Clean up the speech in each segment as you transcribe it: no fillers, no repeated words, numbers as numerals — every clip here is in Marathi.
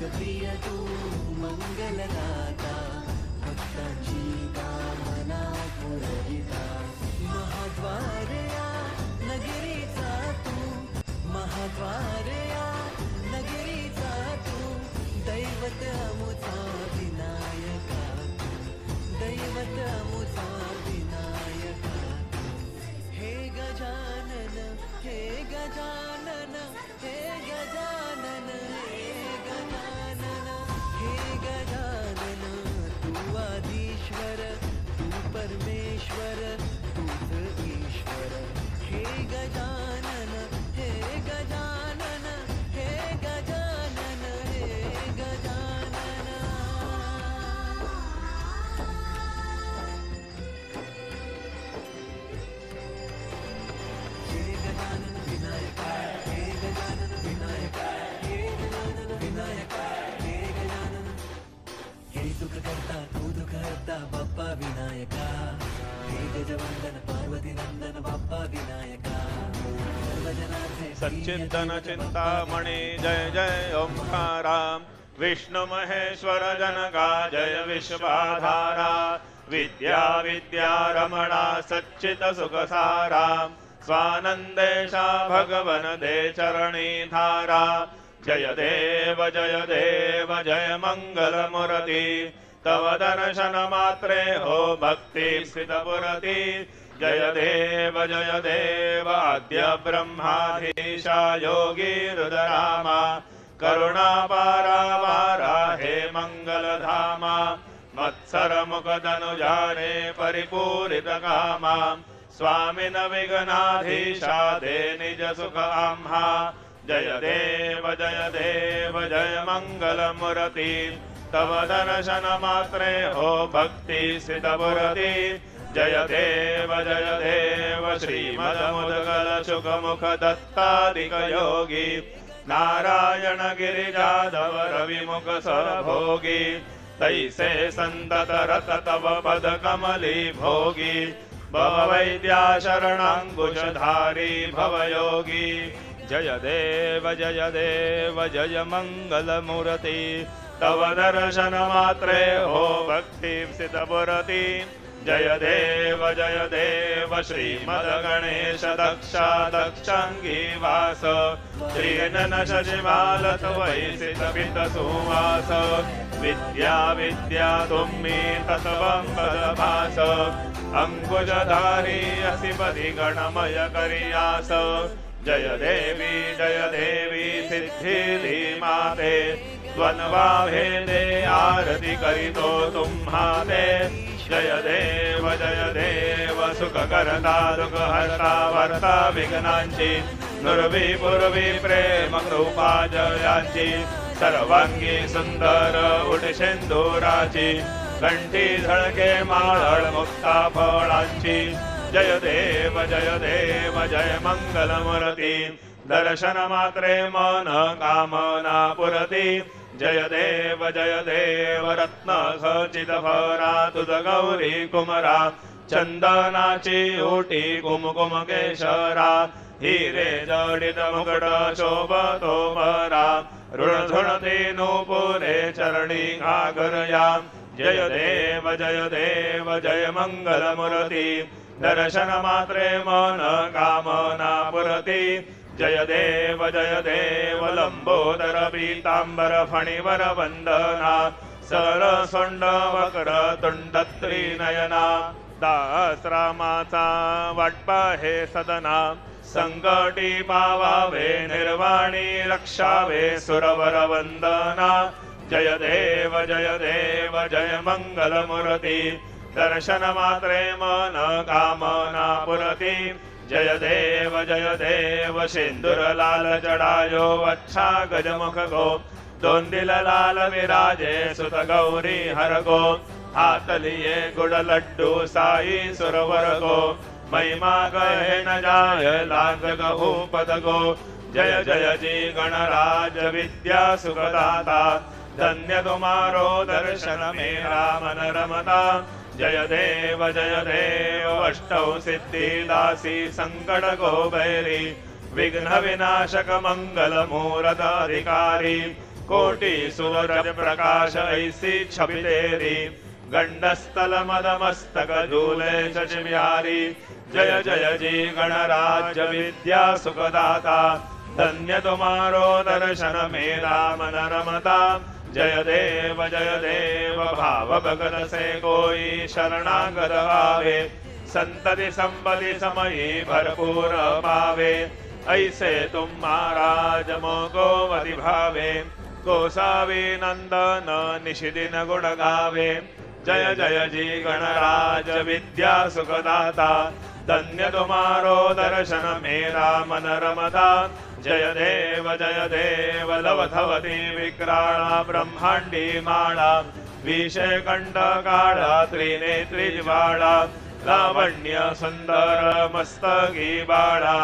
लोकप्रिय तू मंगलदाता, भक्तांची कामना पुरविता, महाद्वार या नगरीचा तू, महाद्वार या नगरीचा तू, दैवत अमुचा विनायका तू, दैवत अमुचा विनायका तू. हे गजानन, हे गजानन, हे गजानन, हे गजानन, हे गजानन, तू आदिश्वर, तू परमेश्वर, तूच ईश्वर. हे गजानन, हे गजानन, हे गजानन, हे गजानन. हे गजानन विनायका, हे गजानन विनायका, हे गजानन विनायका, हे गजानन. हे सुख करता तू दुःख हरता बाप्पा विनायका, हे गजवंदन पार्वती नंदन बाप्पा विनायका. सर्वजनार्थे सच्चिदन चिंतामणि जय जय ओंकारा, विष्णु महेश्वर जनका जय विश्वाधारा, विद्या विद्या रमणा सच्चित सुखसारा, स्वानंदेशा भगवन दे चरणी धारा. जय देव जय मंगल मूर्ति, तव दर्शन मात्रे हो भक्ति स्थितपुरति. जय देव आद्य ब्रह्माधीशा योगी रुद्रामा, करुणापारा वारा हे मंगलधामा. मत्सर मुखधनुजाने परिपूरित कामा, स्वामिन विघ्नाधीशा दे निज सुख आम्हा. जय देव जय मंगल मूर्ति, तव दर्शन मात्रे हो भक्ति स्थितपुरति. जय देव श्रीमदमुद्गल सुखमुख दत्तादिक योगी, नारायण गिरिजाधव रविमुख सरभोगी. तैसे संतत रत तव पद कमली भोगी, भववैद्या शरणांकुशधारी भवयोगी. जय देव जय मंगल मूर्ति, तव दर्शन मात्रे हो भक्ति स्थितपुरति. जय देव श्रीमद गणेश दक्षांगी वास, श्रीनन शशिमालत वैसित पित सुवास. विद्या तुम्ही तत्वं पदभास, अंकुशधारी असिपति गणमय करियास. जय देवी सिद्धि माते, द्वंद्वा भेदे आरती करितो तुम्हाते. जय देव सुख करता दुख हरता वर्ता विघ्नांची, नुरवी पूर्वी प्रेम कृपा जयांची. सर्वांगी सुंदर उठशेंदुराची, कंठी झळके माळळ मुक्ता फळांची. जय देव जय मंगल मूर्ति, दर्शन मात्रे मन कामना पुरति. जय देव रत्न खचित फरा, तुझ गौरी कुमरा. चंदनाची ओटी कुमकुम केशरा, हिरे जडित मुकुट शोभतो मरा. ऋणधुणते नूपुरे चरणी घागरया. जय देव जय मंगल मूर्ति, दर्शन मात्रे मन कामना पुरति. जय देव लंबोदर पीतांबर फणिवर वंदना. सरसोंड वक्र तुंड त्रिनयना, दासरामाचा वाटपा हे सदना. संकटी पावावे निर्वाणी, रक्षावे सुरवर वंदना. जय देव जय मंगल मूर्ति, दर्शन मात्रे मन कामना पुरति. जय देव सिंदूर लाल जडायो वच्छा गजमुख गो. दोन दिल लाल विराजे सुत गौरी हर गो. हाथ लिए गुड़ लड्डू साई सुरवर गो. महिमा कहे न जाय लाग गहू पद गो. जय जी गणराज विद्या सुखदाता. धन्य तुम्हारो दर्शन मेरा मन रमता. जय देव अष्टौ सिद्धि दासी संकट गो बैरी. विघ्न विनाशक मंगल मूरत अधिकारी. कोटि सूरज प्रकाश ऐसी छवि तेरी गंडस्थल मदमस्तक झूले शश बिहारी जय जय जी गणराज्य विद्या सुखदाता धन्य तुम्हारो दर्शन मेरा मन रमता जय देव भाव भगत से कोई शरणागत आवे संतति संपत्ति समयी भरपूर पावे ऐसे तुम महाराज मोको मति भावे गोसावी नंदन निशिदिन गुण गावे जय जय जी गणराज विद्या सुखदाता धन्य तुम्हारो दर्शन मेरा मन रमता जय देव लवथवती विक्राणा ब्रह्मांडी माळा विषय कंठ काळा त्रिनेत्री ज्वाळा लावण्य सुंदर मस्तकी बाळा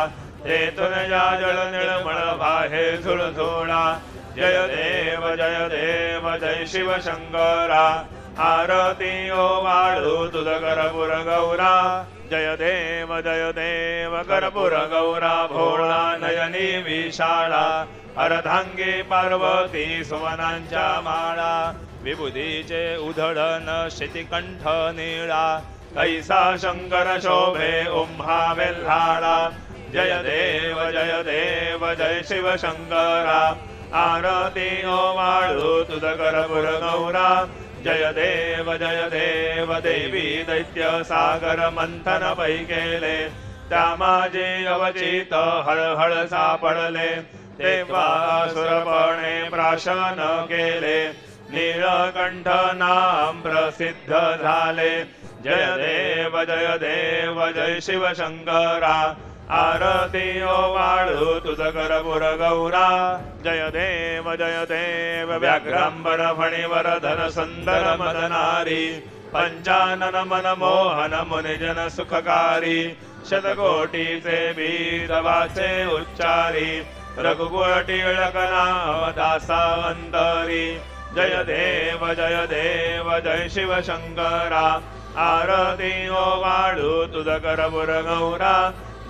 तेथून जळ निर्मळ बाहे झुळझुळा जय देव जय शिव शंकरा आरती ओ वाळू तुझ करपुर गौरा जय देव करपुर गौरा भोळा नयनी विशाळा अर्धांगी पार्वती सुवनांच्या माळा विभूतीचे उधळण शितिकंठ निळा कैसा शंकर शोभे उम्हा वेल्हाळा जय देव जय शिव शंकरा आरती ओ वाळू तुझ करपुर गौरा जय देव देवी दैत्य सागर मंथन पै केले त्या माझे अवचित हळहळ सापडले तेव्हा असुरपणे प्राशन केले नीलकंठ नाम प्रसिद्ध झाले जय देव जय शिव शंकरा आरती ओ वाळू तुझ करपुर गौरा जय देव व्याघ्रांबर फणीवर धन सुंदर मदनारी पंचानन मन मोहन मुनिजन सुखकारी शतकोटीचे बीज वाचे उच्चारी रघुकुळ टिळक नाम दासावंतरी जय देव जय शिव शंकरा आरती ओ वाळू तुझ करपुर गौरा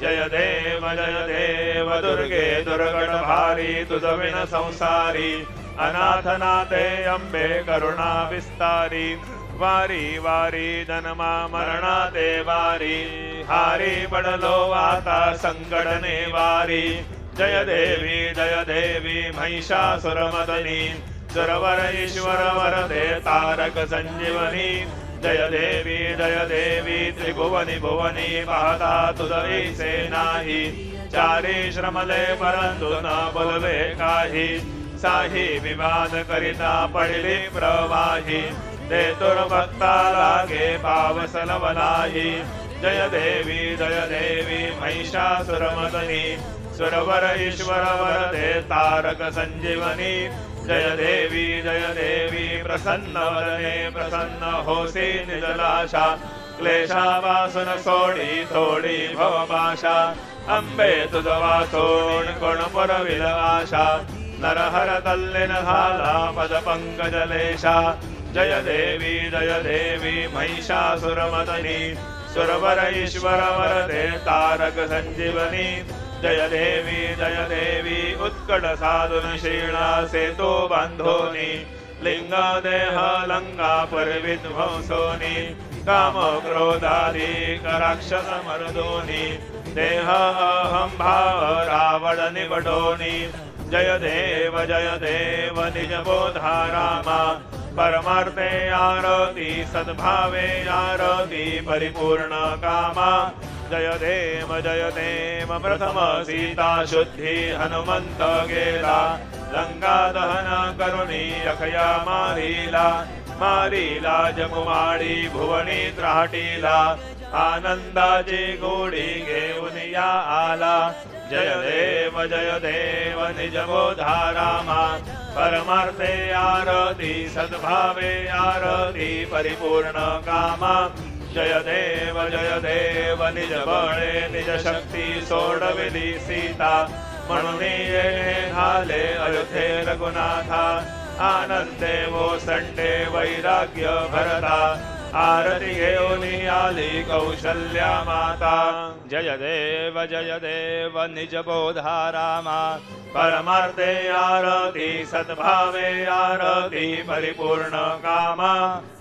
जय देव दुर्गे दुर्गण भारी तुझ विन संसारी अनाथनाथे अंबे करुणा विस्तारी वारी वारी जन्मा मरणा दे वारी हारी पडलो आता संकट वारी जय देवी महिषासुरमदनी सुरवर ईश्वर वरदे तारक संजीवनी जय देवी त्रिभुवनी भुवनी पाहता तुझे नाही चारी श्रमले परंतु न बोलवे काही साही विवाद करिता पडली प्रवाही ते भक्ता लागे पावस लवलाही जय देवी महिषासुरमदनी सुरवर ईश्वर वरदे तारक संजीवनी जय देवी प्रसन्न वदने प्रसन्न होसी निजलाशा क्लेशावासन सोडी थोडी भवभाषा अंबे तुझ वाचून कोण पुरविल आशा नरहर तल्लीन झाला पद पंकजलेशा जय देवी महिषासुरमदनी सुरवर ईश्वर वरदे तारक संजीवनी जय देवी उत्कट साधुन शीणा सेतो बांधोनी लिंग देह लंगा विध्वंसोनी काम क्रोधादी राक्षस मर्दोनी देह अहं भाव रावण निबडोनी जय देव निज बोधा रामा परमार्थे आरती सद्भावे आरती परिपूर्ण कामा जय देव प्रथम सीता शुद्धि हनुमंत गेला लंका दहन करुणी अखया मारीला जमुमाडी भुवनी त्राटीला आनंदाची गोडी घेऊन या आला जय देव निज बोधा रामा परमार्थे आरती सद्भावे आरती परिपूर्ण कामा जय देव निज बळे निज शक्ती सोडविली सीता म्हणून ये झाले अयोध्ये रघुनाथा आनंदे वो संडे वैराग्य भरता आरती घेऊनी आली कौशल्या माता जय देव निज बोधा रामा परमार्थे आरती सद्भावे आरती परिपूर्ण कामा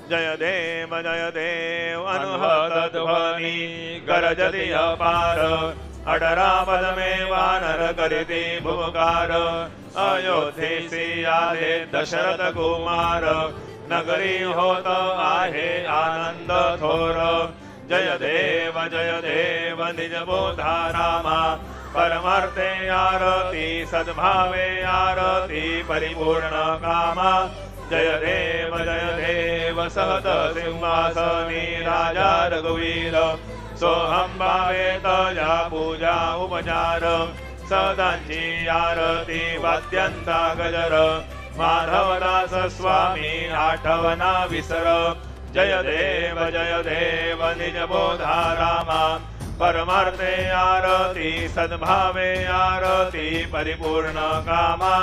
जय देव अनुहत ध्वनी गरजति अपार अडरापद में वानर करिति भुवकार अयोध्येसी आले दशरथ कुमार नगरी होत आहे आनंद थोर जय देव निज बोधा रामा परमार्थे आरती सद्भावे आरती परिपूर्ण कामा जय देव सहत सिंहासनी राजा रघुवीर सोहम भावे तया पूजा उपचार सदांची आरती वाद्यांचा गजर माधवदास स्वामी आठवना विसर जय देव निज बोधा रामा परमार्थे आरती सद्भावे आरती परिपूर्ण कामा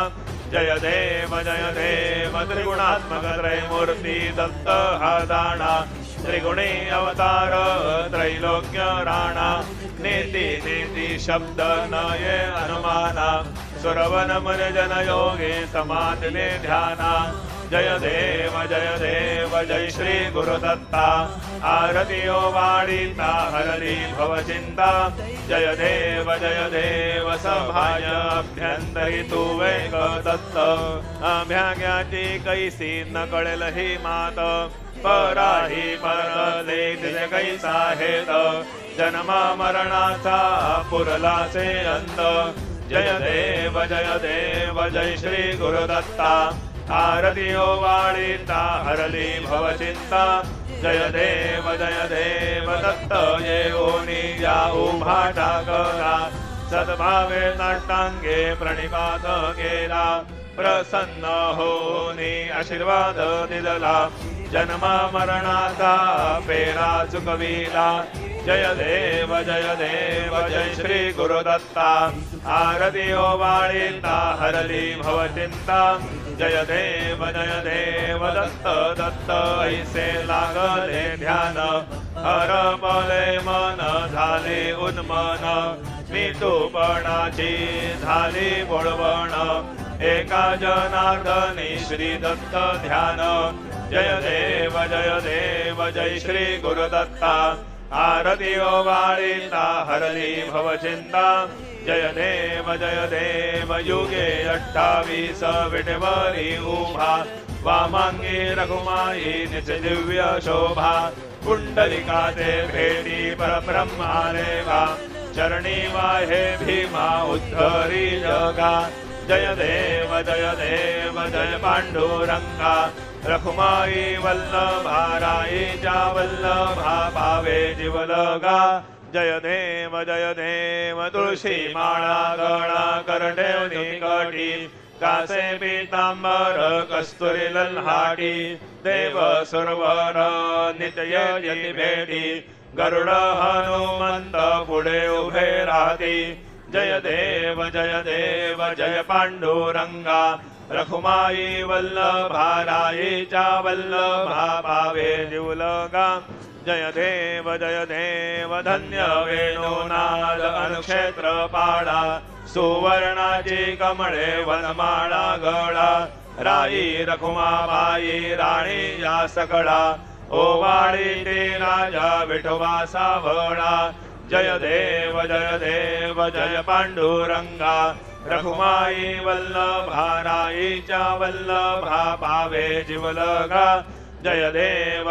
जय देव त्रिगुणात्मक त्रयमूर्ती दत्त हादाना त्रिगुणी अवतार त्रैलोक्य राणा नेति शब्द नये अनुमाना सुरवन मन जन योगे समाधि में ध्याना जय देव जय श्री गुरुदत्ता आरती ओ वाणीता हरली भव चिंता जय देव सभाय अभ्यंतरी तू वेग दत्त अभ्याज्ञाची कैसी न कळेल ही मात पराही परले तिथे कैसा हेत जन्म मरणाचा पुरलाचे अंत जय देव जय श्री गुरुदत्ता आरती ओ वाणीता हरली भव चिंता जय देव दत्त येऊनी या उभा टाकला सद्भावे नाटांगे प्रणिपात केला प्रसन्न होनी आशीर्वाद दिला जन्म मरणाचा पेरा चुकविला जय देव जय श्री गुरुदत्ता आरती ओ वाणीता हरली भव चिंता जय देव दत्त ऐसे लागले ध्यान हरपले मन झाले उन्मन मितूपणाची झाली बोळवण एका जनार्दनी श्री दत्त ध्यान जय देव जय श्री गुरुदत्ता आरती ओ वाणीता हरली भव चिंता जय देव युगे 28 विटवरी उभा वामांगी रघुमाई निज दिव्य शोभा कुंडलिकाते भेटी परब्रह्माने वा चरणी वाहे भीमा उद्धरी जगा जय देव जय पांडुरंगा रखुमाई वल्लभा राईच्या वल्लभा पावे जीवलगा जय देव तुळशी माळा गळा करठेवनी कटी कासे पीतांबर कस्तुरी लल्हाटी देव सुरवर नित्य यती भेटी गरुड हनुमंत पुढे उभे राहती जय देव जय पांडुरंगा रखुमाई वल्लभा राईच्या वल्लभा पावे जीवलगा जय देव धन्य वेणुनाद अनुक्षेत्र पाडा सुवर्णाची कमळे वनमाळा गळा राई रखुमाबाई राणी या सकळा ओवाळी ते राजा विठोबा सावळा जय देव जय पांडुरंगा रखुमाई वल्लभा राईच्या वल्लभा पावे जीवलगा जय देव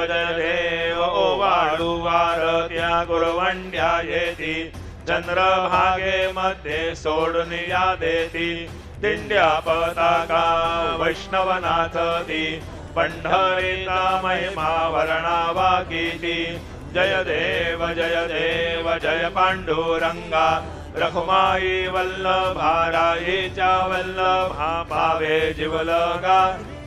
ओवाळू वारत्या गुरवंड्या येती चंद्रभागे मध्ये सोडून या देती दिंड्या पताका वैष्णव नाचती पंढरीचा महिमा वर्णावा कीती जय देव जय पांडुरंगा रखुमाई वल्लभा राईच्या वल्लभा पावे जीवलगा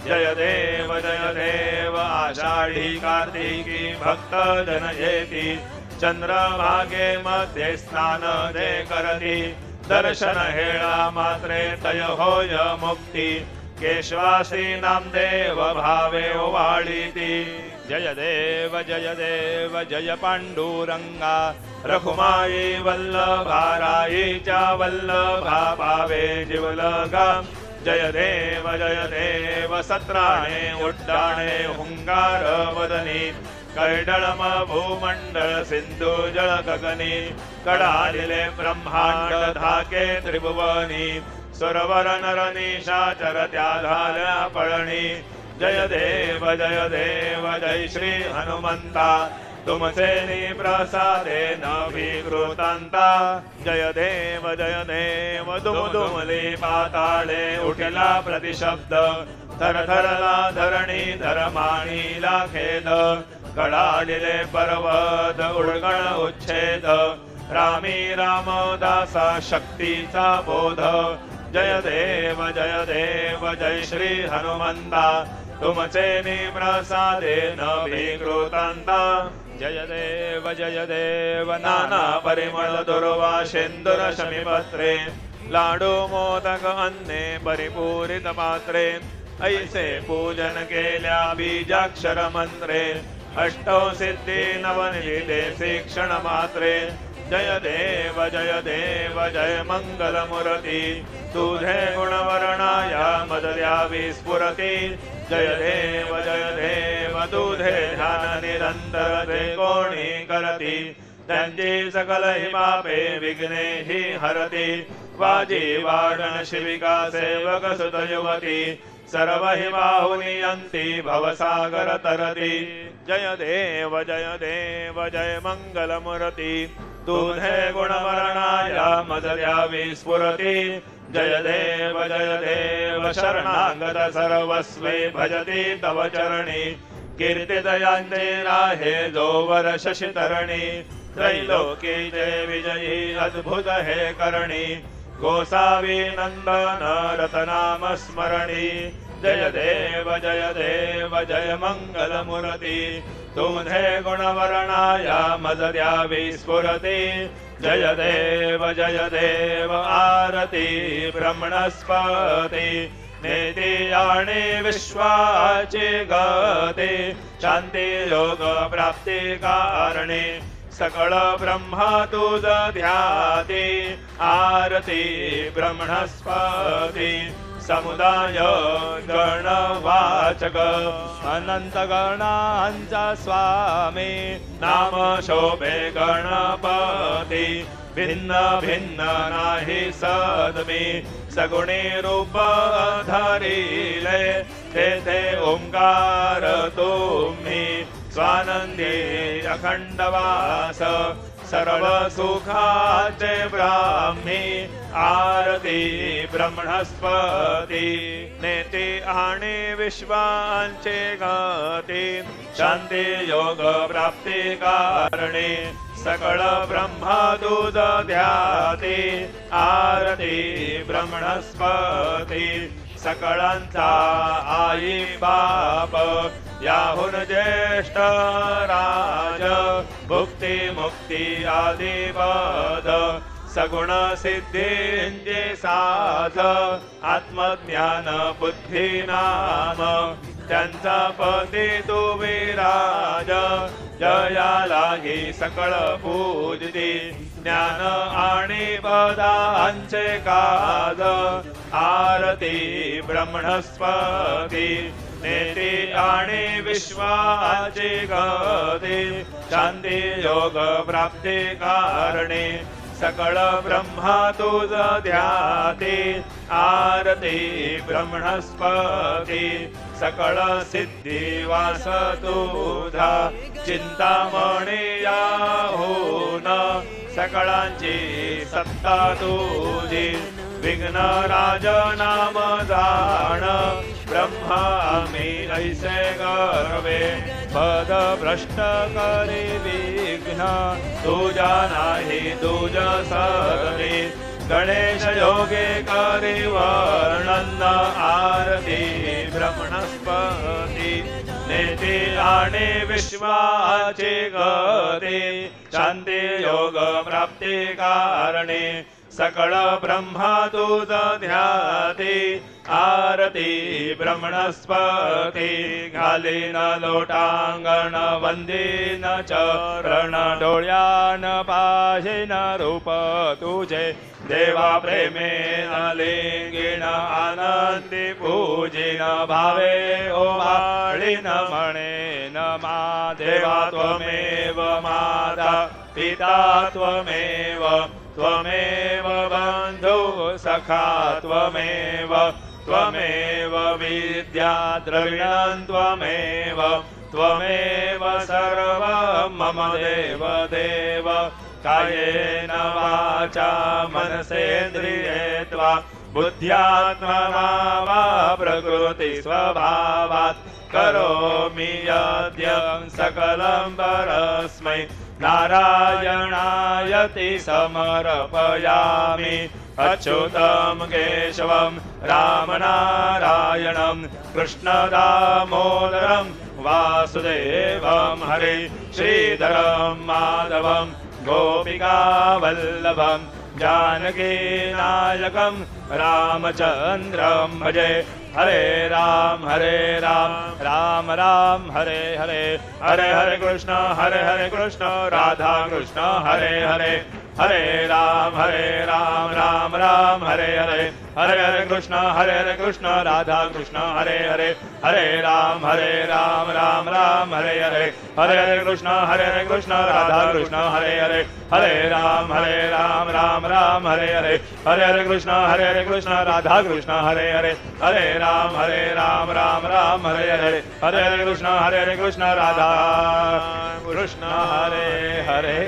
जय देव आषाढी कार्तिकी भक्त जन येती चंद्रभागे मध्ये स्नान दे करती दर्शन हेळा मात्रे तय होय मुक्ती केशवासी नामदेव भावे ओवाळीती जय देव जय पांडुरंगा रखुमाई वल्लभाराईच्या वल्लभा पावे जीवलगा जय देव सत्राणे उड्डाणे हुंगार वदनी कैडळम भूमंडळ सिंधू जळ गगनी कडालिले ब्रह्मांड धाके त्रिभुवनी सुरवर नर निशाचर त्या झाल्या पळणी जय देव जय श्री हनुमंता तुमचे प्रसादे नभिकृतांता जय देव दुमदुमले पाताळे उठला प्रतिशब्द थरथरला धरणी धरमाणीला खेद कडालिले पर्वत उडगण उच्छेद रामी रामदासा शक्तीचा बोध जय देव जय श्री हनुमंता तुमचे प्रसादे नभिकृतांता जय देव नाना परिमळ दुर्वासेंदुर शमीपत्रे लाडू मोदक अन्ने परिपूरित पात्रे ऐसे पूजन केल्या बीजाक्षर मंत्रे अष्टौ सिद्धी नवनिधे शिक्षण मात्रे जय देव जय मंगल मूर्ती तुझे गुणवर्णाया मदर्यावी स्फुरती जय देव तुझे ध्यान निरंतर ते कोणी करती त्यांची सकल पापे विघ्ने ही हरती वाजी वाडन शिविका सेवक सुत युवती सर्व हि बाहुनी अंती भवसागर तरती जय देव जय मंगल मूर्ती तुझे गुणवर्णाया मदर्यावी स्फुरती जय देव शरणागत सर्वस्वे भजती तव चरणी कीर्तिदयांते राहे जोवर शशितरणी त्रैलोकी जय विजयी अद्भुत हे करणी गोसावी नंदन रतनाम स्मरणी जय देव जय मंगल मूर्ती तुझे गुणवर्णाया मदर्यावी स्फुरती जय देव आरती ब्रह्मणस्पती नेती आणि विश्वाची गती शांती योग प्राप्ती कारणे सकळ ब्रह्मा तुझ ध्याती आरती ब्रह्मणस्पती समुदाय गणवाचक अनंत गणांचा स्वामी नाम शोभे गणपती भिन्न भिन्न नाही सदमी सगुणी रूप धरिले तेथे ओंकार तुम्ही स्वानंदी अखंडवास सर्व सुखाचे ब्राह्मी आरती ब्रह्मणस्पती नेती आणि विश्वांचे गती शांती योग प्राप्ती कारणे सकळ ब्रह्मा दूध ध्याती आरती ब्रह्मणस्पती सकळांचा आई बाप याहुन ज्येष्ठ राज भुक्ती मुक्ती आदी पद सगुण सिद्धींचे साध आत्मज्ञान बुद्धी नाम त्यांचा पती तू विराज जयालाही सकळ पूजती ज्ञान आणि पदांचे काज आरती ब्रह्मणस्पती नेती आणि विश्वाची गती शांती योग प्राप्ती कारणे सकळ ब्रह्मा तुझ ध्याती आरती ब्रह्मणस्पती सकळ सिद्धी वास तुझा चिंतामणी याहून सकळांची सत्ता तुझी विघ्न राज नाम जाण ब्रह्मा मी ऐसे गर्वे पद भ्रष्ट करी विघ्न तुझा नाही तुझ सदनी गणेश योगे करी वर्णन आरती ब्रह्मणस्पती नेती आणि विश्वाची गती शांती योग प्राप्ती कारणे सकळ ब्रह्मा तुझ ध्याती आरती ब्रह्मणस्पती घालीन लोटांगण वंदीन चरण डोळ्यान पाहिन रूप तुझे देवा प्रेमेन लिंगिण आनंदी पूजिन भावे ओवाळीन म्हणेन मा देवा त्वमेव माता पिता त्वमेव त्वमेव बंधु सखा त्वमेव त्वमेव विद्या द्रविणं त्वमेव त्वमेव सर्वं मम देव देव कायेन वाचा मनसेन्द्रिये त्वा बुद्ध्यात्मा वा प्रकृति स्वभावात् करोमि यद्यं सकलं परस्मै नारायणायति समर्पयामि अच्युतं केशवं रामनारायणं कृष्णदामोदरं वासुदेवं हरे श्रीधरं माधवं गोपिकावल्लभं जानकीनायकं रामचन्द्रं भजे हरे राम राम राम हरे हरे हरे हरे कृष्ण राधा कृष्ण हरे हरे हरे राम राम राम हरे हरे हरे हरे कृष्ण राधा कृष्ण हरे हरे हरे राम राम राम हरे हरे हरे हरे कृष्ण राधा कृष्ण हरे हरे हरे राम राम राम हरे हरे हरे हरे कृष्ण राधा कृष्ण हरे हरे हरे राम राम हरे हरे हरे हरे कृष्ण राधा कृष्ण हरे हरे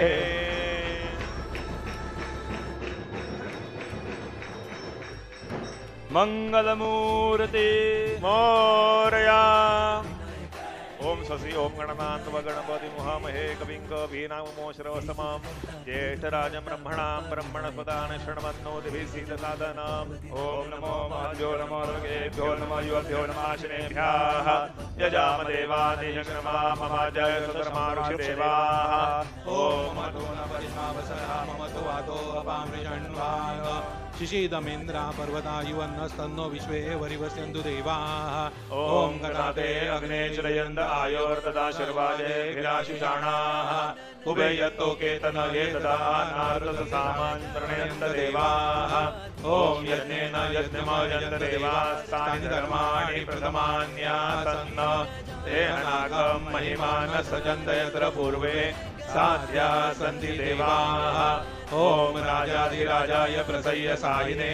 मंगलमूर्ति मोरया ओम शशि ओम गणनान्व गणपति मुहामहे कविं कवीनामोश्रवसमां ज्येष्ठराजं ब्रह्मणस्पदान शृण्वन्नोतिभिः सीदसादनम् ओम नमो महभ्यो नमो ऋगेभ्यो नमो युवभ्यो नमाशिनेभ्यः यजामदेवादिजग्रमा मम जय सुधर्मारुषदेवाः ओम अतो न परिमावसरा मम तु वातो अपामृषण्वाय शिशीदमिन्द्रा पर्वतायुवन्नस्तन्नो विश्वे वरिवस्यन्तु देवाः ओम गणाते अग्ने चरयन्द आयोर्तदा शर्वाजे गिराशिषाणाः उभयतो केतन ये तदा नारदसामान्तरणयन्त देवाः ओम यज्ञेन यज्ञमयन्त देवास्तानि धर्माणि प्रथमान्यासन्न तेनाकं महिमान सजन्त यत्र पूर्वे साध्या सन्ति देवाः ओम राजाधिराजाय प्रसय्य सायिने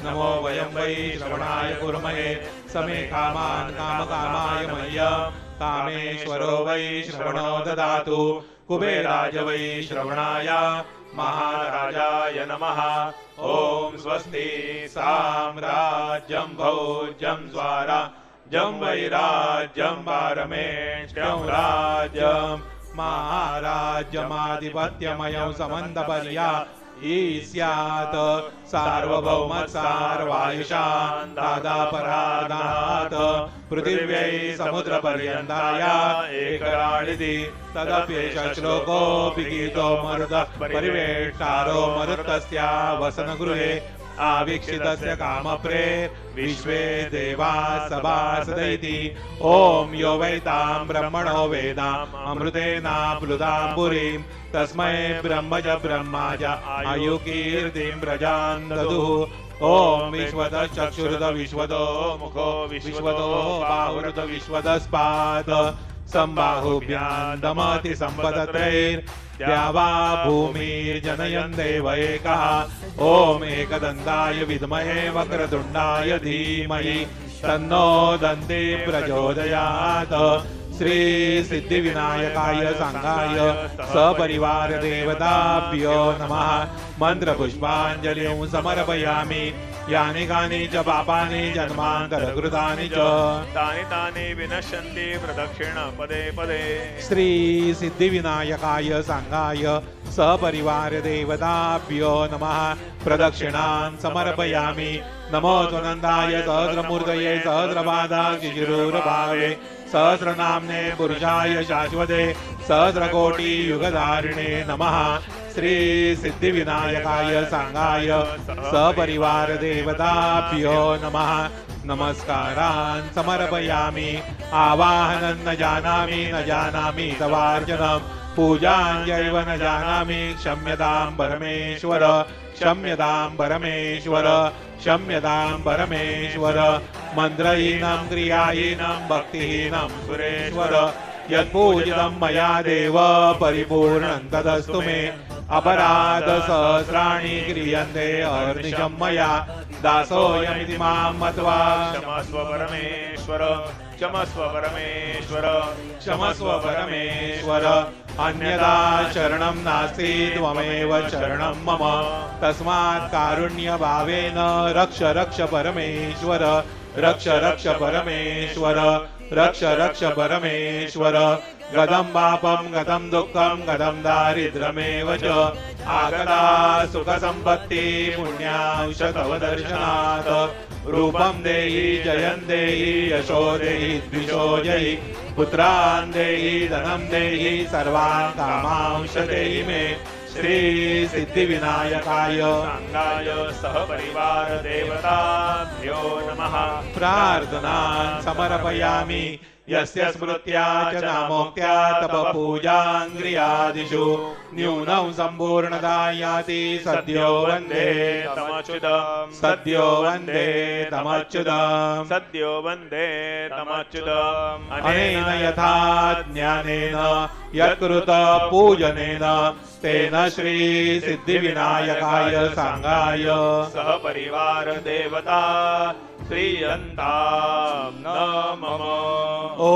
नमो वयं वै श्रवणाय कुर्महे समे कामान् कामकामाय मह्यं कामेश्वरो वै श्रवणो ददातु कुबेराय वै श्रवणाय महाराजाय नमः ओम स्वस्ति साम्राज्यं भोज्यं स्वाराज्यं वैराज्यं पारमेष्ठ्यं राज्यं महाराज्यमाधिपत्यमयं समन्तपर्या ईस्यात् सार्वभौमत्सार्वायुषान् दादापराधात् पृथिव्यै समुद्रपर्यन्ताय एकराळिति तदप्येष श्लोकोऽपि गीतो मरुतः परिवेष्टारो मरुतस्य वसनगृहे आवीक्षितस्य कामप्रे विश्वे देवा सभासदैति ओम यो वैतां ब्रह्मणो वेदाम् अमृतेनाप्लुतां पुरीं तस्मै ब्रह्मज ब्रह्माज आयुकीर्तिं प्रजां ददुः ओम विश्वतः चक्षुरुत विश्वतो मुखो विश्वतो बाहुरुत विश्वतस्पात् संबाहुभ्यां दमति संपदत्रैर्द्यावा भूमिर्जनयन् देव एकः ओम एकदन्ताय विद्महे वक्रतुण्डाय धीमहि तन्नो दन्ती प्रचोदयात् श्री सिद्धिविनायकाय सांगाय सपरिवार देवताभ्यो नमः मंत्र पुष्पांजलिं समर्पयामि यानि कानि च पापानि जन्मान्तरकृतानि च तानि तानि विनश्यन्ति प्रदक्षिण पदे पदे श्री सिद्धिविनायकाय सांगाय सपरिवार देवताभ्यो नमः प्रदक्षिणां समर्पयामि नमो त्वनन्दाय सहस्रमूर्तये सहस्रपादाक्षिशिरोरभावे सहस्रनाम्ने पुरुषाय शाश्वते सहस्रकोटियुगधारिणे नमः श्री सिद्धिविनायकाय सांगाय सपरिवार देवताभ्यो नमः नमस्कारान् समर्पयामि आवाहनं न जानामि तवार्चनं पूजाञ्जैव न जानामि क्षम्यतां परमेश्वर क्षम्यतां परमेश्वर क्षम्यतां परमेश्वर मन्त्रहीनं क्रियाहीनं भक्तिहीनं सुरेश्वर यत्पूजितं मया देव परिपूर्णं तदस्तु मे अपराध सहस्राणि क्रियन्ते अहर्निशं मया दासोऽयमिति मां मत्वा क्षमस्व परमेश्वर क्षमस्व परमेश्वर क्षमस्व परमेश्वर अन्यथा शरणं नास्ति त्वमेव शरणं मम तस्मात् कारुण्यभावेन रक्ष रक्ष परमेश्वर रक्ष रक्ष परमेश्वर रक्ष रक्ष परमेश्वर गतं पापं गतं दुःखं गतं दारिद्र्यमेव च आगता सुखसम्पत्ति पुण्यांश तव दर्शनात् रूपं देहि जयं देहि यशो देहि द्विषो जयि पुत्रान् देहि धनं देहि सर्वान् कामांश देहि मे श्री सिद्धिविनायकाय सांगाय सहपरिवार देवताभ्यो नमः प्रार्थनान् समर्पयामि यस्य स्मृत्या च नामोक्त्या तप पूजाङ्ग्रियादिषु न्यूनं सम्पूर्णता याति सद्यो वन्दे तमच्युतम् सद्यो वन्दे तमच्युतम् सद्यो वन्दे तमच्युतम् अनेन यथा ज्ञानेन यत्कृत पूजनेन तेन श्री सिद्धिविनायकाय सांगाय सहपरिवार देवता श्रीयन्तां नमः ओ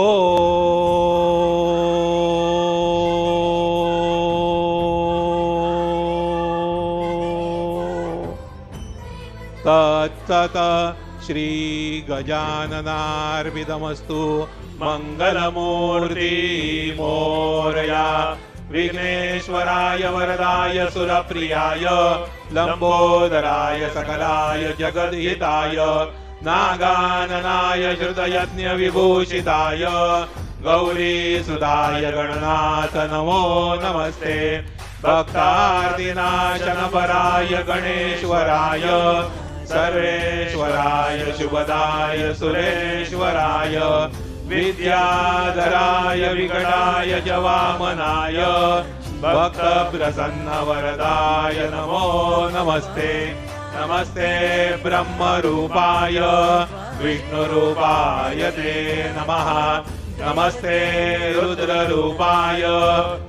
तत्सत श्री गजाननार्पितमस्तु मंगलमूर्ति मोरया विघ्नेश्वराय वरदाय सुरप्रियाय लंबोदराय सकलाय जगद्हिताय नागाननाय श्रुतयज्ञ विभूषिताय गौरीसुताय गणनाथ नमो नमस्ते भक्तार्तिनाशनपराय गणेश्वराय सर्वेश्वराय शुभदाय सुरेश्वराय विद्याधराय विकटाय च वामनाय भक्तप्रसन्नवरदाय नमो नमस्ते नमस्ते ब्रह्मरूपाय विष्णुरूपाय ते नमः नमस्ते रुद्ररूपाय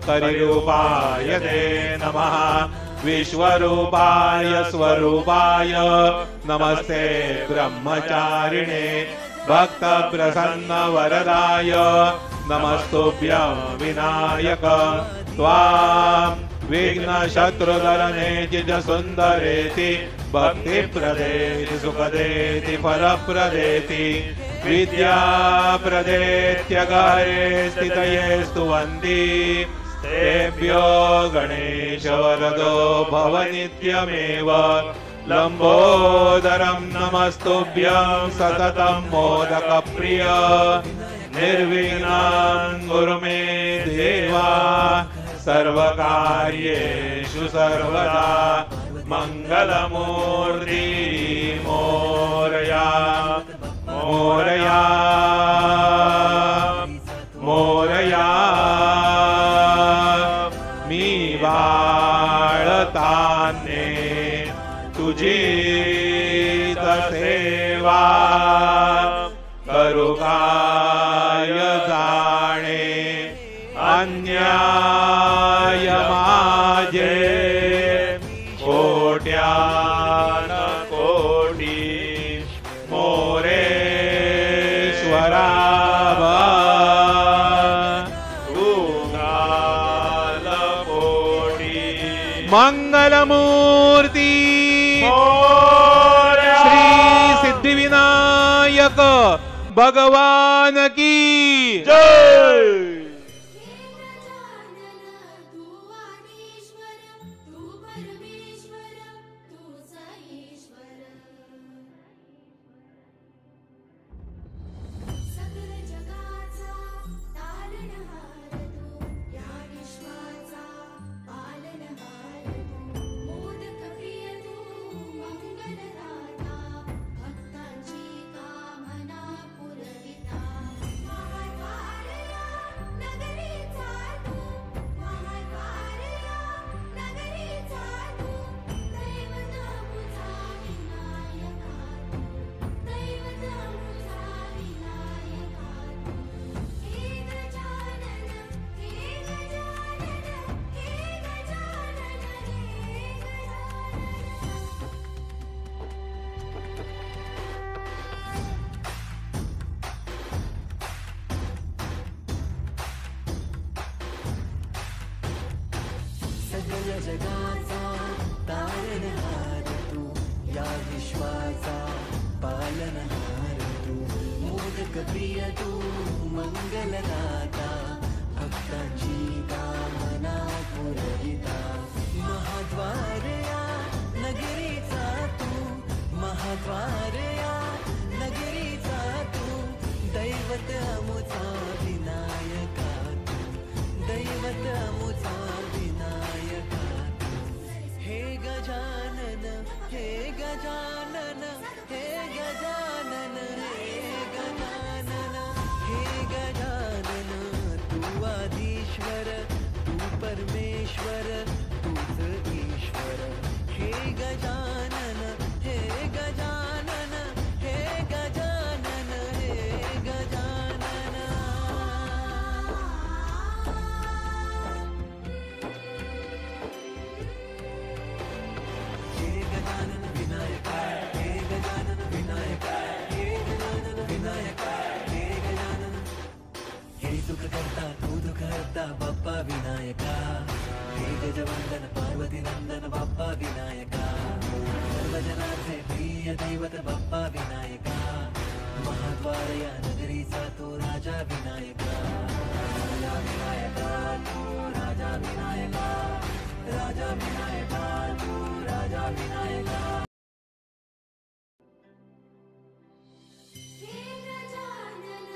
करिरूपाय ते नमः विश्वरूपाय स्वरूपाय नमस्ते ब्रह्मचारिणे भक्तप्रसन्नवरदाय नमस्तुभ्यं विनायक त्वां विघ्नशत्रुधरणे जितसुन्दरेति भक्तिप्रदेति सुखदेति फलप्रदेति विद्याप्रदेत्यगरे स्थितये स्तुवन्ति तेभ्यो गणेशवरदो भव नित्यमेव लंबोदरं नमस्तुभ्यं सततं मोदकप्रिय निर्विघ्नं कुरु मे देवा सर्वकार्येषु सर्वदा मंगलमूर्ति मोरया मोरया मोरया मी बाळताने तुझी सेवा करू काय जाणे अन्याय माझे कोट्यान कोटी मोरेश्वरा तुगाल कोटी मंगलमूर्ती श्री सिद्धिविनायक भगवान की जय। सगळ्या जगाचा तारणहार तू, या विश्वाचा पालनहार तू, मोदक प्रिय तू, मंगलदाता, भक्तांची कामना पुरविता, महाद्वार या नगरीचा तू, महाद्वार या नगरीचा तू, दैवत अमुचा विनायका तू, दैवत अमुचा विनायका तू. हे गजानन, हे गजानन, हे गजानन, हे गजानन, हे गजानन, तू आदिश्वर, तू परमेश्वर, तूच ईश्वर. हे गजानन, हे गजानन, हे गजानन, हे गजानन. हे गजानन विनायक हे गजानन विनायक हे गजानन विनायक हे गजानन. हे सुख करता तू दुःख हरता बाप्पा विनायका, हे गजवंदन पार्वती नंदन बाप्पा विनायका, सर्वजनाचे प्रिय दैवत बाप्पा विनायका, महाद्वार या नगरीचा तो राजा विनायका, राजा विनायका तू राजा विनायका, राजा विनायका तू राजा विनायका. हे गजानन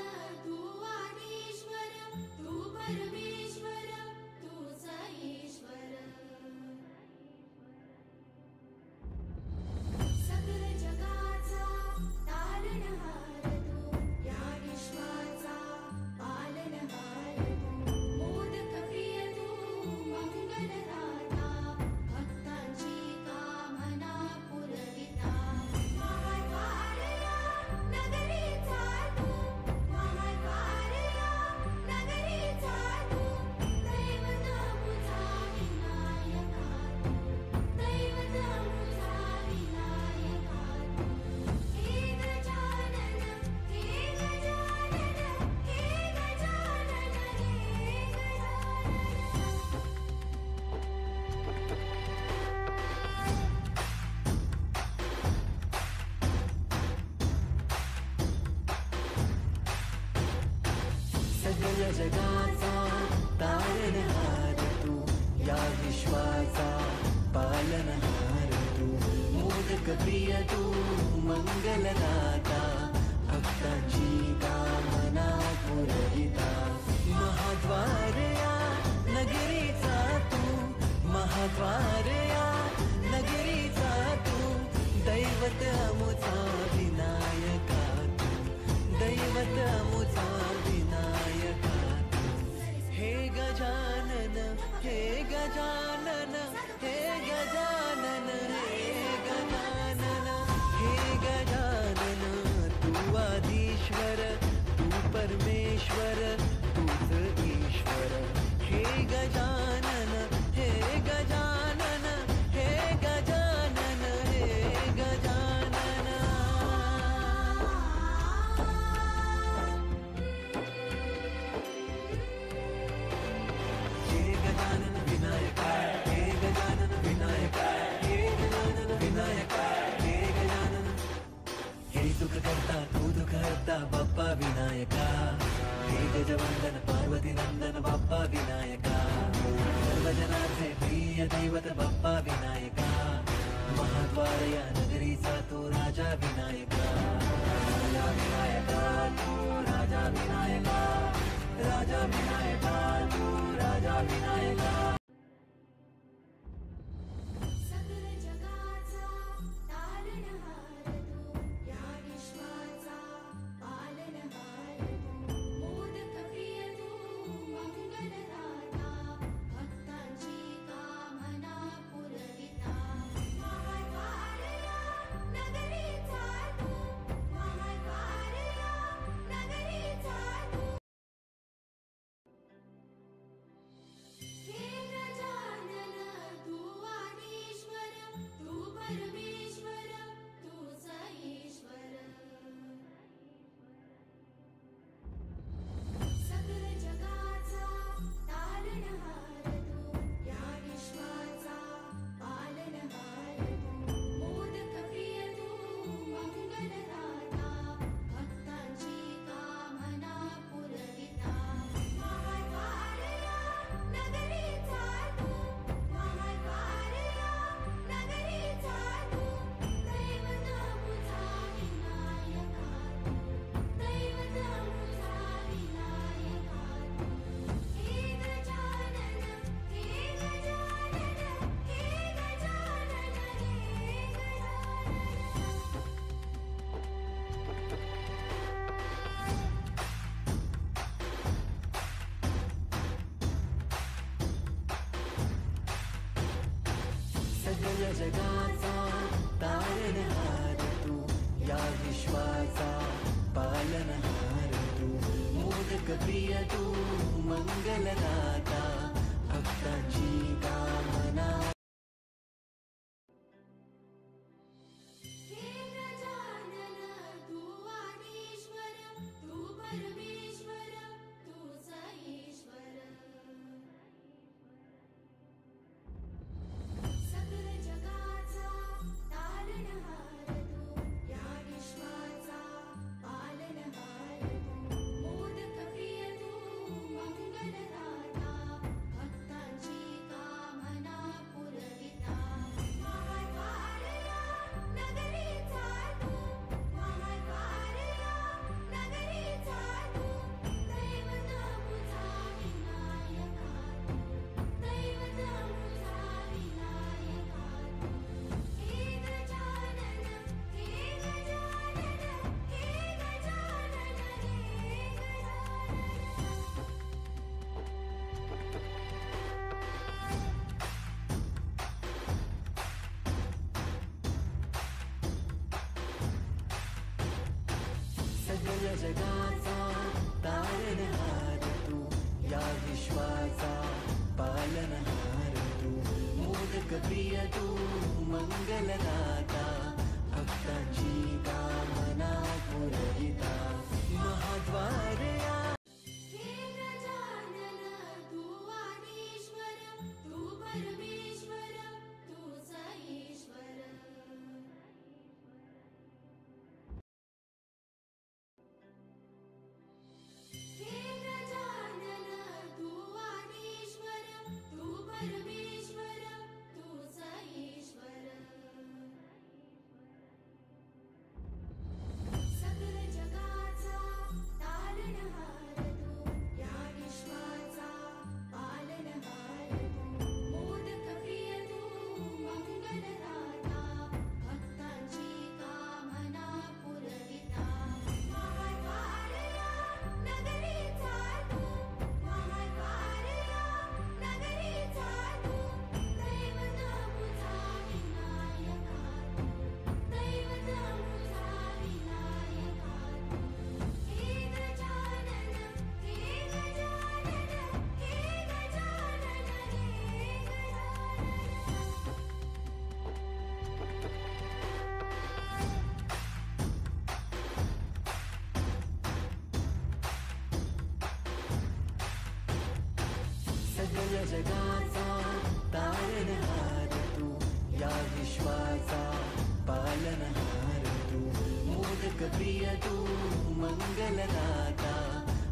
तू आदिश्वर, तू परमेश्वर, तूच ईश्वर. सकल जगाचा तारणहार तू, या विश्वाचा पालनहार तू, मोदक प्रिय तू, मंगलदाता, भक्तांची कामना पुरविता, महाद्वार या नगरीचा तू, महाद्वार या नगरीचा तू, दैवत अमुचा विनायका तू, दैवत अमुचा विनायका तू. हे गजानन, हे गजानन, हे गजानन, हे गजानन. सगळ्या जगाचा तारणहार तू, या विश्वाचा पालनहार तू, मोदक प्रिय तू, मंगलदाता, भक्तांची कामना पुरविता, महाद्वार या नगरीचा तू, महाद्वार या नगरीचा तू, दैवत अमुचा विनायका तू, दैवत अमुचा विनायका तू. हे गजानन, हे गजानन, हे गजानन, हे गजानन, हे गजानन, तू आदिश्वर, तू परमेश्वर, तूच ईश्वर. हे गजानन, हे गजानन, हे गजानन, हे गजानन. हे गजानन विनायक हे गजानन विनायक हे गजानन विनायक हे गजानन. हे सुख करता तू दुःख हरता बाप्पा विनायका, हे गजवंदन पार्वती नंदन बाप्पा विनायका, सर्वजनाचे प्रिय दैवत बाप्पा विनायका, महाद्वार या नगरीचा तो राजा विनायका, राजा विनायका तू राजा विनायका, राजा विनायका तू राजा विनायका. सकल जगाचा तारणहार तू, या विश्वाचा पालनहार तू, मोदक प्रिय तू, मंगलदाता, भक्तांची कामना पुरविता, महाद्वार या नगरीचा तू, महाद्वार या नगरीचा तू, सगळ्या जगाचा तारणहार तू, या विश्वाचा पालनहार तू, मोदक प्रिय तू, मंगलदाता, भक्तांची कामना. हे गजानन तू आदिश्वर, तू परमेश्वर, तूच ईश्वर. सकल जगाचा तारणहार तू, या विश्वाचा पालनहार तू, मोदक प्रिय तू, मंगलदाता, भक्तांची कामना पुरविता. महाद्वारया नगरीचा तू, महाद्वारया नगरीचा तू, दैवत मुझा विनायका तू, दैवत मुझा विनायका तू. हे गजानन, हे गजानन, हे गजानन, हे गजानन. सगळ्या जगाचा तारणहार तू, या विश्वाचा पालनहार तू, मोदक प्रिय तू, मंगलदाता, भक्तांची कामना पुरविता. महाद्वारया हे गजानन तू आदिश्वर, तू परमेश्वर, तूच ईश्वर. हे गजानन तू आदिश्वर, तू परमेश्वर, तूच ईश्वर. सकल जगाचा तारणहार तू, या विश्वाचा पालनहार तू, मोदक प्रिय तू, मंगलदाता, भक्तांची कामना पुरविता. महाद्वारया नगरीचा तू, महाद्वारया नगरीचा तू, दैवत मुझा विनायका तू, दैवत मुझा विनायका तू. हे गजानन, हे गजानन, हे गजानन, हे सगळ्या जगाचा तारणहार तू, या विश्वाचा पालनहार तू, मोदक प्रिय तू, मंगलदाता,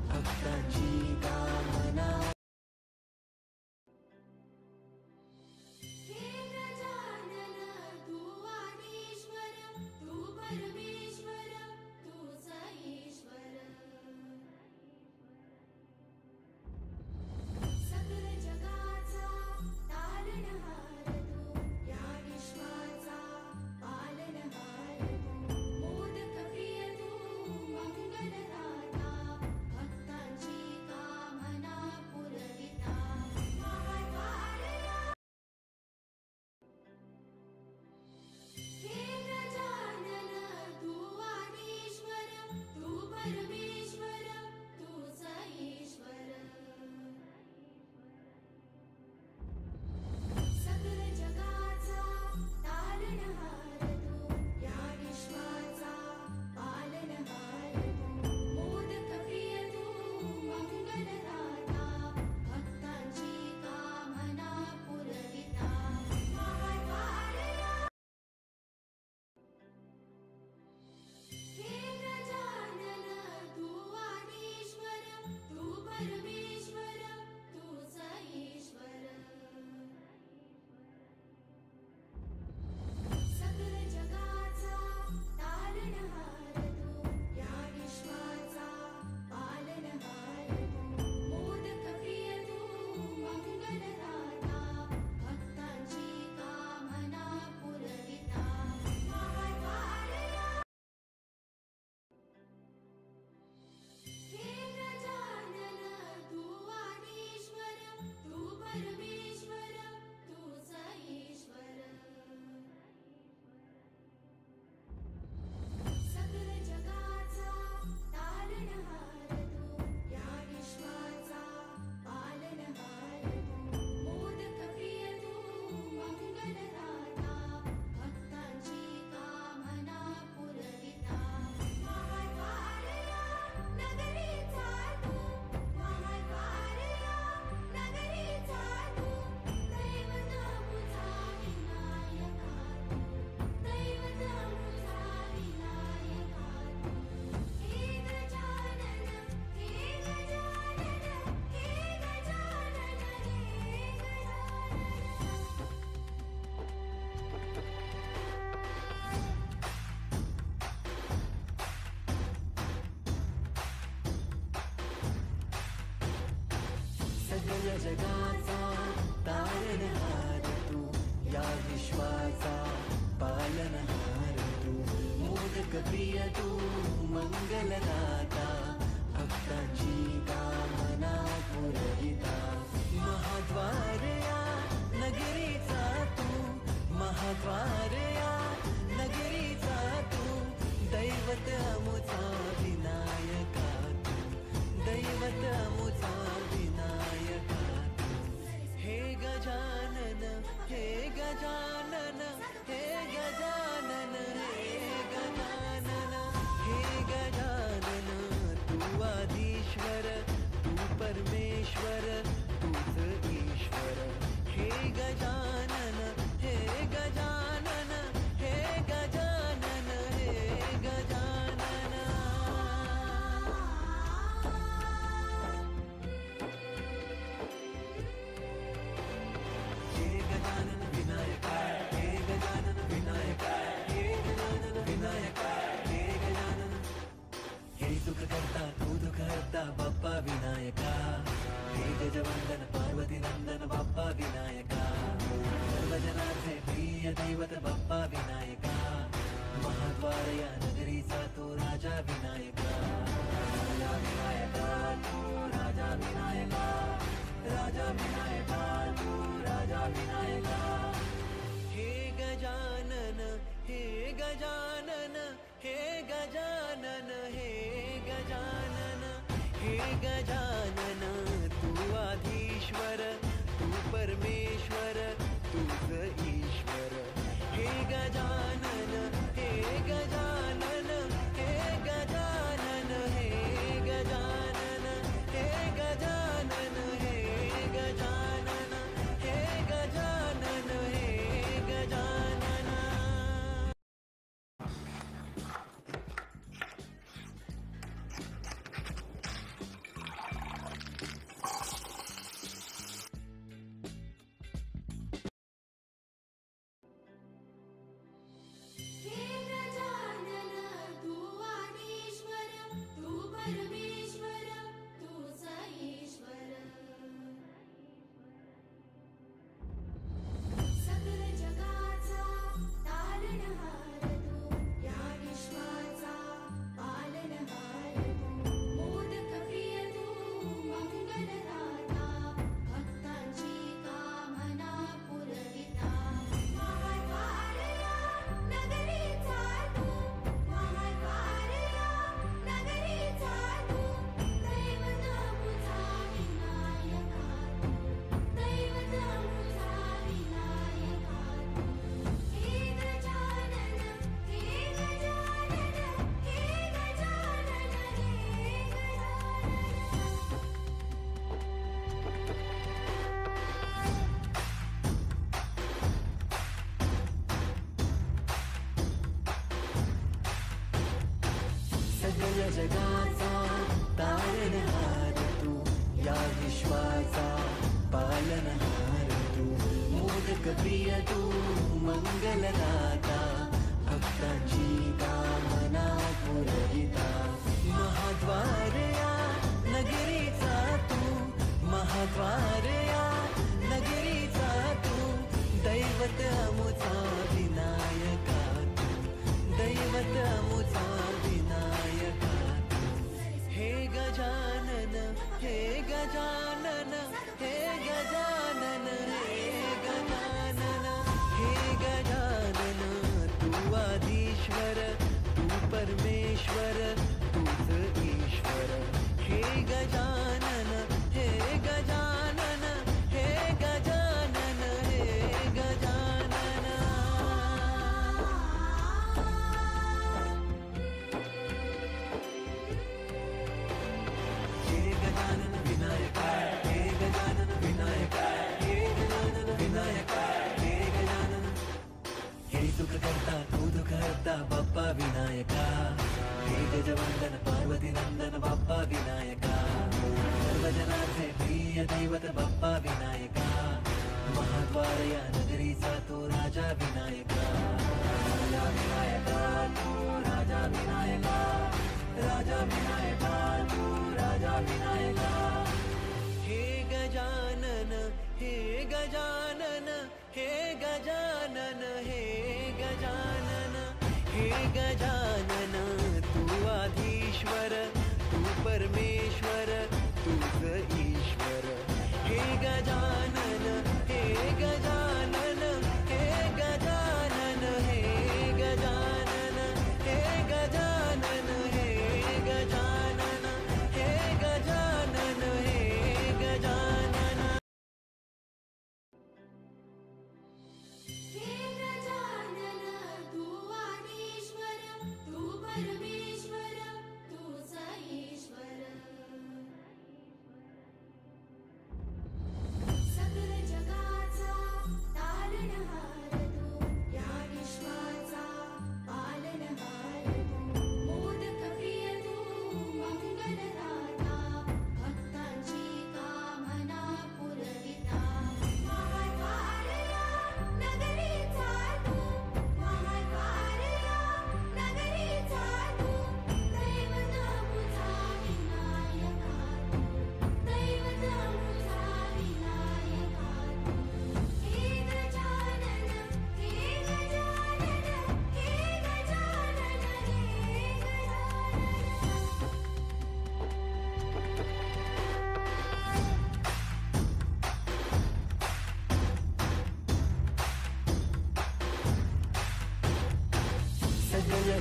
भक्तांची कामना. हे गजानन तू आदिश्वर, तू परमेश्वर, तूच ईश्वर. सकल जगाचा तारणहार तू, या विश्वाचा पालनहार तू, मोदक प्रिय तू, मंगलदाता, भक्तांची सगळ्या जगाचा तारणहार तू, या विश्वाचा पालनहार तू, मोदक प्रिय तू, मंगलदाता, भक्तांची कामना पुरविता, महाद्वार या नगरीचा तू, महाद्वार या नगरीचा तू, दैवत अमुचा विनायका तू, दैवत अमुचा विनायका तू. हे गजानन, हे गजानन, हे गजानन, हे गजानन, हे गजानन, तू आदिश्वर, तू परमेश्वर, तूच ईश्वर. हे गजानन, हे गजानन, हे गजानन, हे गजानन. हे गजानन विनायका, हे गजानन विनायका, हे गजानन विनायका, हे गजानन. हे सुख करता तू दुःख हरता बाप्पा विनायका, हे गजवंदन पार्वती नंदन बाप्पा विनायका, सर्वजनांचे प्रिय दैवत बाप्पा विनायका, महाद्वार या नगरीचा तू राजा विनायका, राजा विनायका तू राजा विनायका, राजा विनायका तू राजा विनायका. हे गजानन, हे गजानन, हे गजानन, हे गजानन, हे गजानन, तू आधीश्वर, तू परमेश्वर, तूच ईश्वर. हे गजानन, हे गजानन, हे गजानन, हे गजानन, हे गजानन, हे गजानन, हे गजानन, हे गजानन. हे गजानन, तू आदिश्वर, तू परमेश्वर, तूच ईश्वर. सकल जगाचा तारणहार तू, या विश्वाचा पालनहार तू, मोदक प्रिय तू, मंगलदाता, भक्तांची कामना पुरविता, महाद्वार या नगरीचा तू, महाद्वार या नगरीचा तू, दैवत अमुचा विनायका तू, दैवत अमुचा विनायका तू. हे गजानन, हे गजानन, हे गजानन, हे गजानन. सगळ्या जगाचा तारणहार तू, या विश्वाचा पालनहार तू, मोदक प्रिय तू, मंगलदाता, भक्तांची कामना पुरविता, महाद्वार या नगरीचा तू, महाद्वार या नगरीचा तू, दैवत अमुचा विनायका तू, दैवत अमुचा विनायका तू. हे गजानन, हे गजानन, हे गजानन, हे गजानन, हे गजानन, तू आदिश्वर, तू परमेश्वर, तूच ईश्वर. हे गजानन, हे गजानन, हे गजानन, हे गजानन. हे गजानन विनायका, हे गजानन विनायका, हे गजानन विनायका, हे गजानन. हे सुख करता तू दुःख हरता बाप्पा विनायका, हे गजवंदन पार्वती नंदन बाप्पा विनायका, सर्वजनांचे प्रिय दैवत बाप्पा विनायका, महाद्वार या नगरीचा तू राजा विनायका, राजा विनायका तू राजा विनायका, राजा विनायका तू राजा विनायका. हे गजानन,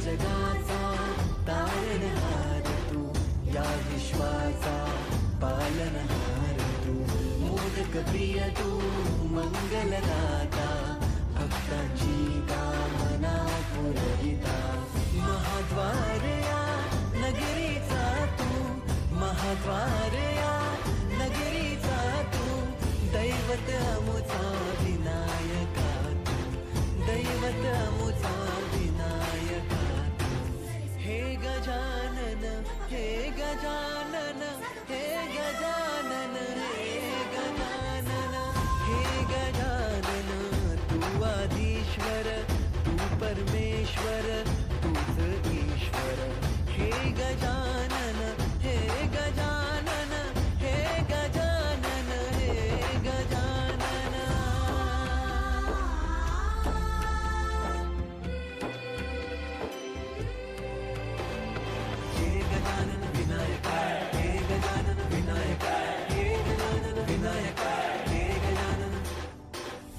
जगाचा तारणहार तू, या विश्वाचा पालनहार तू, मोदक प्रिय तू मंगलदाता, भक्तांची कामना पुरविता, महाद्वार या नगरीचा तू, महाद्वार या नगरीचा तू, दैवत अमुचा विनायका तू, दैवत अमुचा विनायका तू. हे गजानन हे गजानन हे गजानन हे गजानन हे गजानन, तू आधीश्वर तू परमेश्वर तूच ईश्वर. हे गजानन हे गजानन हे गजानन हे गजानन. हे गजानन विनायक हे गजानन विनायक हे गजानन विनायक हे गजानन.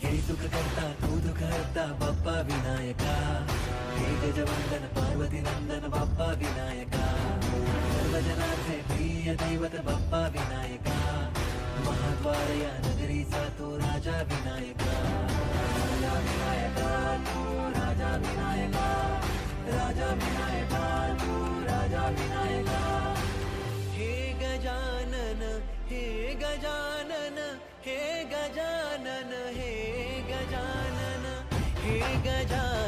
हे सुख करता तू दुःख हरता बाप्पा विनायका, हे गजवंदन पार्वती नंदन बाप्पा विनायका, सर्वजनांचे प्रिय दैवत बाप्पा विनायका, महाद्वार या नगरीचा तो राजा विनायका, राजा विनायका तू राजा विनायका, राजा विनायका तू राजा विनायका. हे गजानन हे गजानन हे गजानन हे गजानन हे गजानन